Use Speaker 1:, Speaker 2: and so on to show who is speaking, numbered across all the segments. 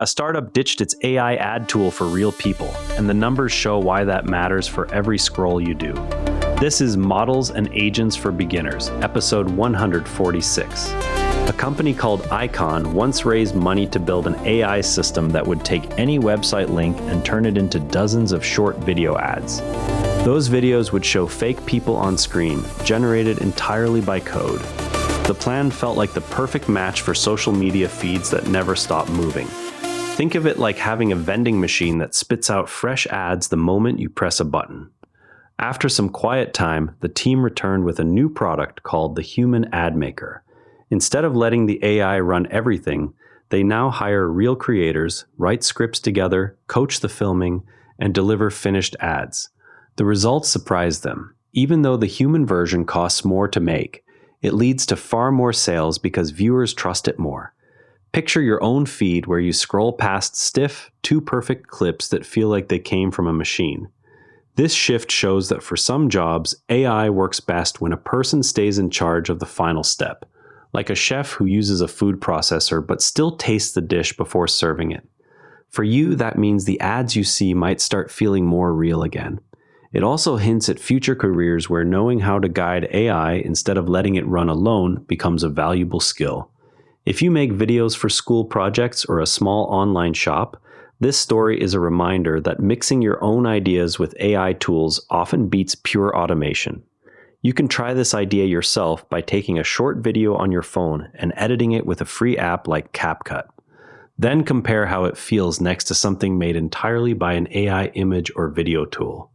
Speaker 1: A startup ditched its AI ad tool for real people, and the numbers show why that matters for every scroll you do. This is Models and Agents for Beginners, episode 146. A company called Icon once raised money to build an AI system that would take any website link and turn it into dozens of short video ads. Those videos would show fake people on screen, generated entirely by code. The plan felt like the perfect match for social media feeds that never stop moving. Think of it like having a vending machine that spits out fresh ads the moment you press a button. After some quiet time, the team returned with a new product called the Human Ad Maker. Instead of letting the AI run everything, they now hire real creators, write scripts together, coach the filming, and deliver finished ads. The results surprised them. Even though the human version costs more to make, it leads to far more sales because viewers trust it more. Picture your own feed where you scroll past stiff, too perfect clips that feel like they came from a machine. This shift shows that for some jobs, AI works best when a person stays in charge of the final step, like a chef who uses a food processor but still tastes the dish before serving it. For you, that means the ads you see might start feeling more real again. It also hints at future careers where knowing how to guide AI instead of letting it run alone becomes a valuable skill. If you make videos for school projects or a small online shop, this story is a reminder that mixing your own ideas with AI tools often beats pure automation. You can try this idea yourself by taking a short video on your phone and editing it with a free app like CapCut. Then compare how it feels next to something made entirely by an AI image or video tool.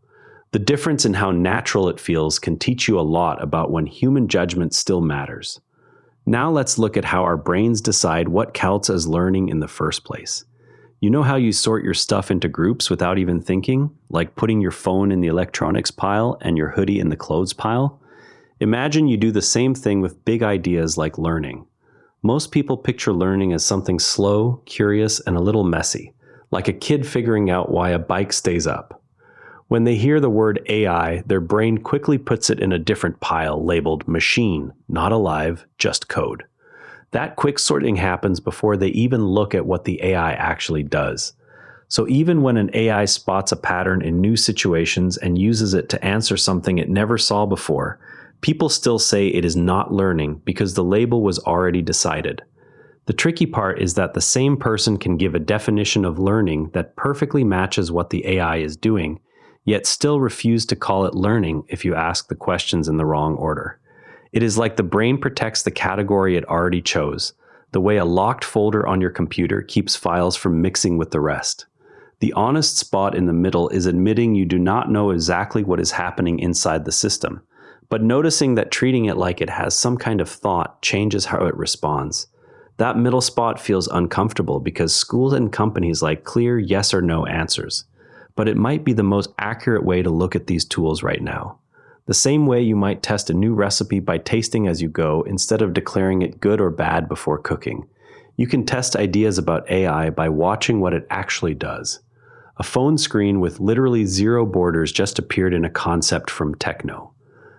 Speaker 1: The difference in how natural it feels can teach you a lot about when human judgment still matters. Now let's look at how our brains decide what counts as learning in the first place. You know how you sort your stuff into groups without even thinking, like putting your phone in the electronics pile and your hoodie in the clothes pile? Imagine you do the same thing with big ideas like learning. Most people picture learning as something slow, curious, and a little messy, like a kid figuring out why a bike stays up. When they hear the word AI, their brain quickly puts it in a different pile labeled machine, not alive, just code. That quick sorting happens before they even look at what the AI actually does. So even when an AI spots a pattern in new situations and uses it to answer something it never saw before, people still say it is not learning because the label was already decided. The tricky part is that the same person can give a definition of learning that perfectly matches what the AI is doing, yet still refuse to call it learning if you ask the questions in the wrong order. It is like the brain protects the category it already chose, the way a locked folder on your computer keeps files from mixing with the rest. The honest spot in the middle is admitting you do not know exactly what is happening inside the system, but noticing that treating it like it has some kind of thought changes how it responds. That middle spot feels uncomfortable because schools and companies like clear yes or no answers. But it might be the most accurate way to look at these tools right now. The same way you might test a new recipe by tasting as you go instead of declaring it good or bad before cooking. You can test ideas about AI by watching what it actually does. A phone screen with literally zero borders just appeared in a concept from Techno.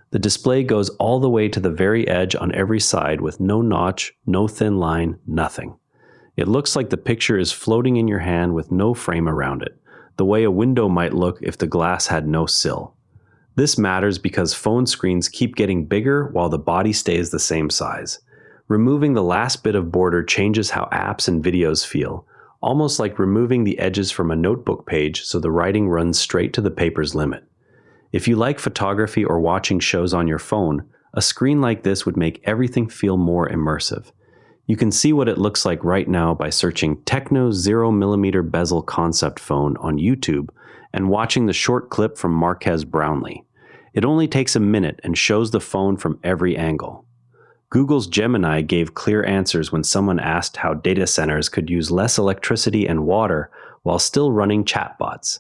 Speaker 1: The display goes all the way to the very edge on every side with no notch, no thin line, nothing. It looks like the picture is floating in your hand with no frame around it, the way a window might look if the glass had no sill. This matters because phone screens keep getting bigger while the body stays the same size. Removing the last bit of border changes how apps and videos feel, almost like removing the edges from a notebook page so the writing runs straight to the paper's limit. If you like photography or watching shows on your phone, a screen like this would make everything feel more immersive. You can see what it looks like right now by searching Techno 0mm bezel concept phone on YouTube and watching the short clip from Marques Brownlee. It only takes a minute and shows the phone from every angle. Google's Gemini gave clear answers when someone asked how data centers could use less electricity and water while still running chatbots.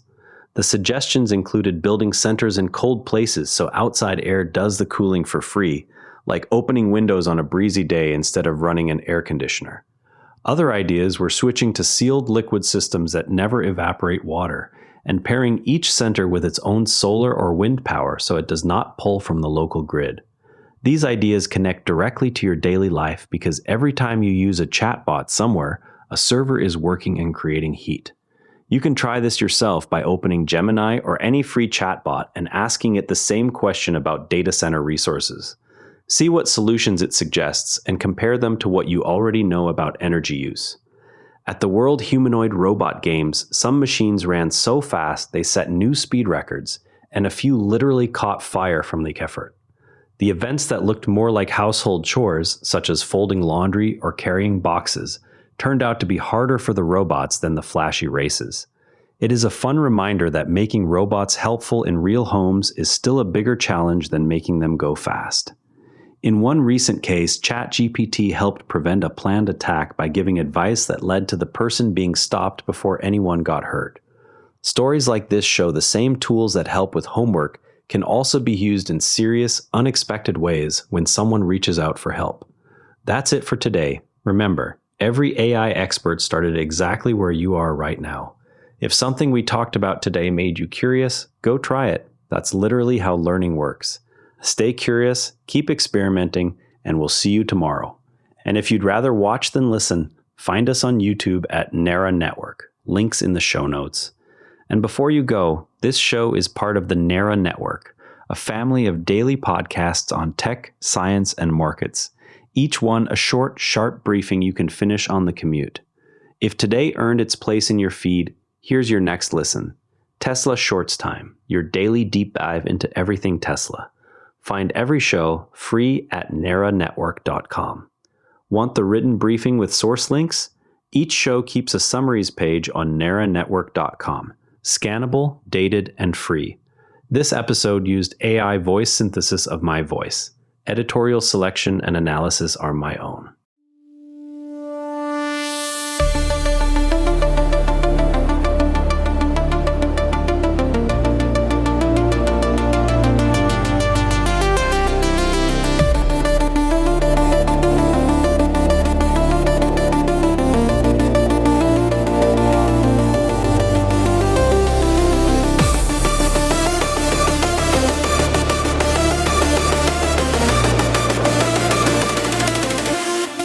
Speaker 1: The suggestions included building centers in cold places so outside air does the cooling for free, like opening windows on a breezy day instead of running an air conditioner. Other ideas were switching to sealed liquid systems that never evaporate water, and pairing each center with its own solar or wind power so it does not pull from the local grid. These ideas connect directly to your daily life because every time you use a chatbot somewhere, a server is working and creating heat. You can try this yourself by opening Gemini or any free chatbot and asking it the same question about data center resources. See what solutions it suggests and compare them to what you already know about energy use. At the World Humanoid Robot Games, some machines ran so fast they set new speed records, and a few literally caught fire from the effort. The events that looked more like household chores, such as folding laundry or carrying boxes, turned out to be harder for the robots than the flashy races. It is a fun reminder that making robots helpful in real homes is still a bigger challenge than making them go fast. In one recent case, ChatGPT helped prevent a planned attack by giving advice that led to the person being stopped before anyone got hurt. Stories like this show the same tools that help with homework can also be used in serious, unexpected ways when someone reaches out for help. That's it for today. Remember, every AI expert started exactly where you are right now. If something we talked about today made you curious, go try it. That's literally how learning works. Stay curious, keep experimenting, and we'll see you tomorrow. And if you'd rather watch than listen, find us on YouTube at Nara Network. Links in the show notes. And before you go, this show is part of the Nara Network, a family of daily podcasts on tech, science, and markets. Each one a short, sharp briefing you can finish on the commute. If today earned its place in your feed, here's your next listen. Tesla Shorts Time, your daily deep dive into everything Tesla. Find every show free at naranetwork.com. Want the written briefing with source links? Each show keeps a summaries page on naranetwork.com. Scannable, dated, and free. This episode used AI voice synthesis of my voice. Editorial selection and analysis are my own.